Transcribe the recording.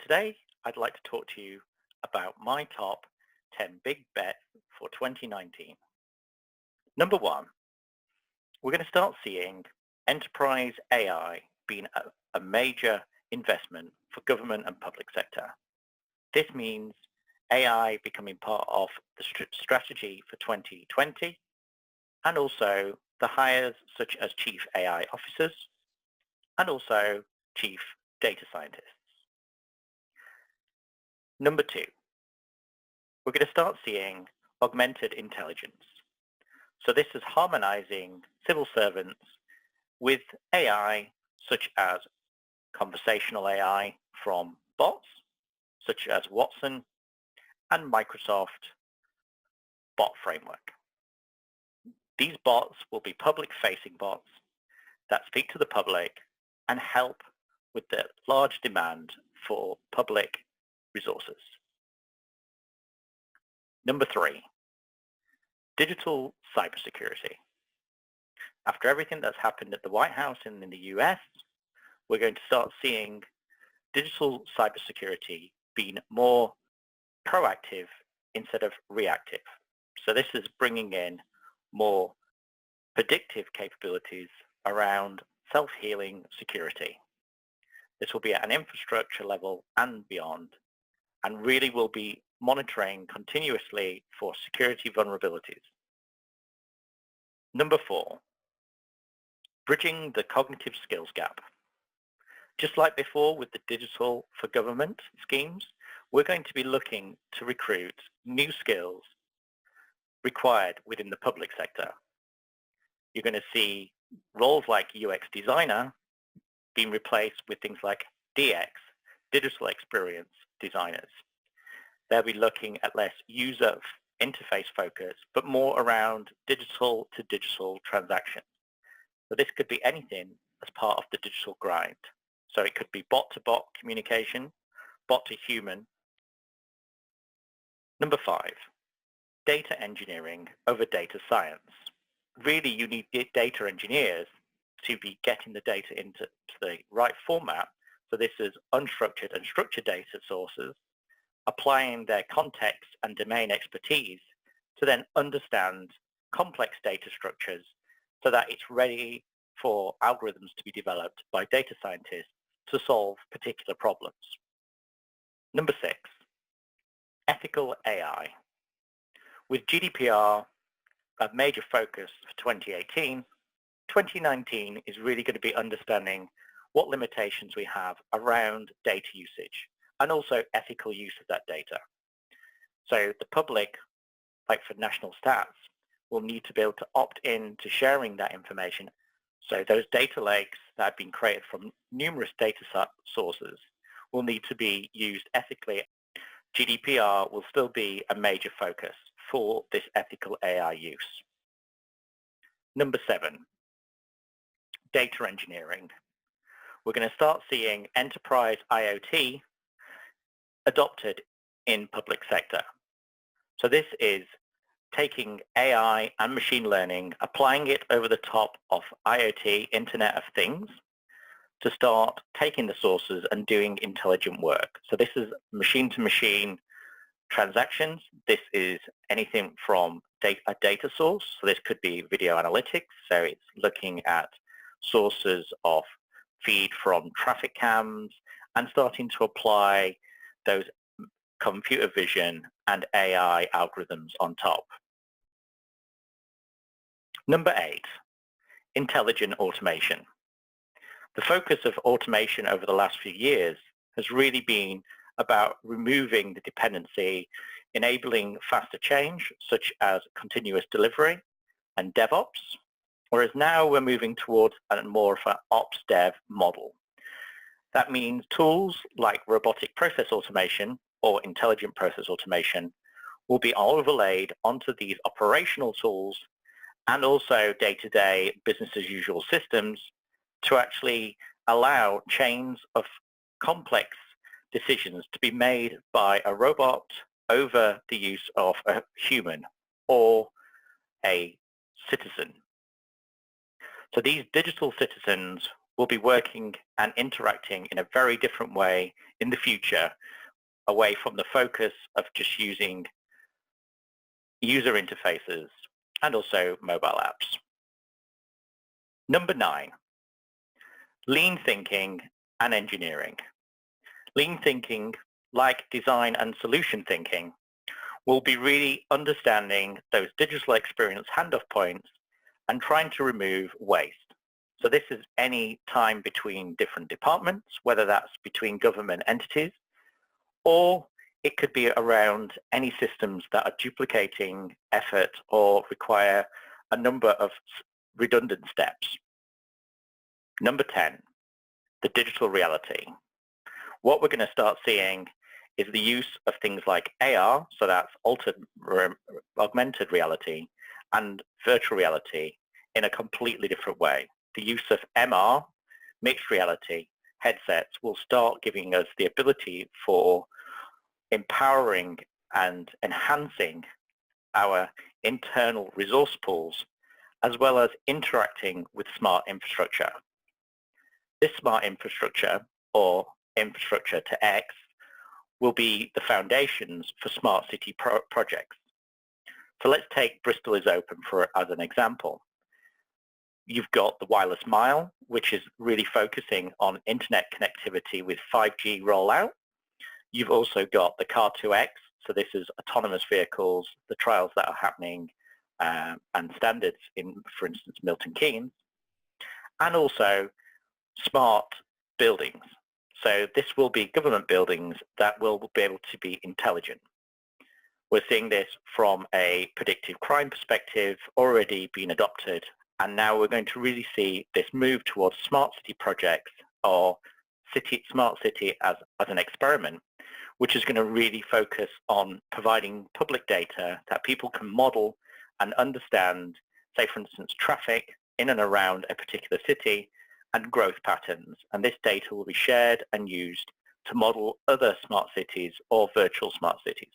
Today, I'd like to talk to you about my top 10 big bets for 2019. Number one, we're going to start seeing enterprise AI being a major investment for government and public sector. This means AI becoming part of the strategy for 2020 and also the hires such as chief AI officers and also chief data scientists. Number two, we're going to start seeing augmented intelligence. So this is harmonizing civil servants with AI such as conversational AI from bots such as Watson and Microsoft bot framework. These bots will be public-facing bots that speak to the public and help with the large demand for public resources. Number three, digital cybersecurity. After everything that's happened at the White House and in the US, we're going to start seeing digital cybersecurity being more proactive instead of reactive. So this is bringing in more predictive capabilities around self-healing security. This will be at an infrastructure level and beyond, and really will be monitoring continuously for security vulnerabilities. Number four, bridging the cognitive skills gap. Just like before with the digital for government schemes, we're going to be looking to recruit new skills required within the public sector. You're going to see roles like UX designer being replaced with things like DX, digital experience designers. They'll be looking at less user interface focus, but more around digital to digital transactions. So this could be anything as part of the digital grind. So it could be bot-to-bot communication, bot to human. Number five, data engineering over data science. Really, you need data engineers to be getting the data into the right format. So this is unstructured and structured data sources, applying their context and domain expertise to then understand complex data structures so that it's ready for algorithms to be developed by data scientists to solve particular problems. Number six, ethical AI. With GDPR a major focus for 2018, 2019 is really going to be understanding what limitations we have around data usage and also ethical use of that data. So the public, like for national stats, will need to be able to opt in to sharing that information. So those data lakes that have been created from numerous data sources will need to be used ethically. GDPR will still be a major focus for this ethical AI use. Number seven, data engineering. We're going to start seeing enterprise IoT adopted in public sector. So this is taking AI and machine learning, applying it over the top of IoT, Internet of Things, to start taking the sources and doing intelligent work. So this is machine-to-machine transactions. This is anything from a data source. So this could be video analytics. So it's looking at sources of feed from traffic cams and starting to apply those computer vision and AI algorithms on top. Number eight, intelligent automation. The focus of automation over the last few years has really been about removing the dependency, enabling faster change, such as continuous delivery and DevOps, whereas now we're moving towards a more of an ops dev model. That means tools like robotic process automation or intelligent process automation will be overlaid onto these operational tools and also day-to-day business-as-usual systems to actually allow chains of complex decisions to be made by a robot over the use of a human or a citizen. So these digital citizens will be working and interacting in a very different way in the future, away from the focus of just using user interfaces and also mobile apps. Number 9, lean thinking and engineering. Lean thinking, like design and solution thinking, will be really understanding those digital experience handoff points and trying to remove waste. So this is any time between different departments, whether that's between government entities, or it could be around any systems that are duplicating effort or require a number of redundant steps. Number 10, the digital reality. What we're going to start seeing is the use of things like AR, so that's augmented reality, and virtual reality in a completely different way. The use of MR, mixed reality, headsets will start giving us the ability for empowering and enhancing our internal resource pools, as well as interacting with smart infrastructure. This smart infrastructure, or infrastructure to X, will be the foundations for smart city projects. So let's take Bristol is Open as an example. You've got the wireless mile, which is really focusing on internet connectivity with 5G rollout. You've also got the Car2X, so this is autonomous vehicles, the trials that are happening and standards in, for instance, Milton Keynes, and also smart buildings. So this will be government buildings that will be able to be intelligent. We're seeing this from a predictive crime perspective already being adopted, and now we're going to really see this move towards smart city projects or smart city as an experiment, which is going to really focus on providing public data that people can model and understand, say for instance, traffic in and around a particular city and growth patterns. And this data will be shared and used to model other smart cities or virtual smart cities.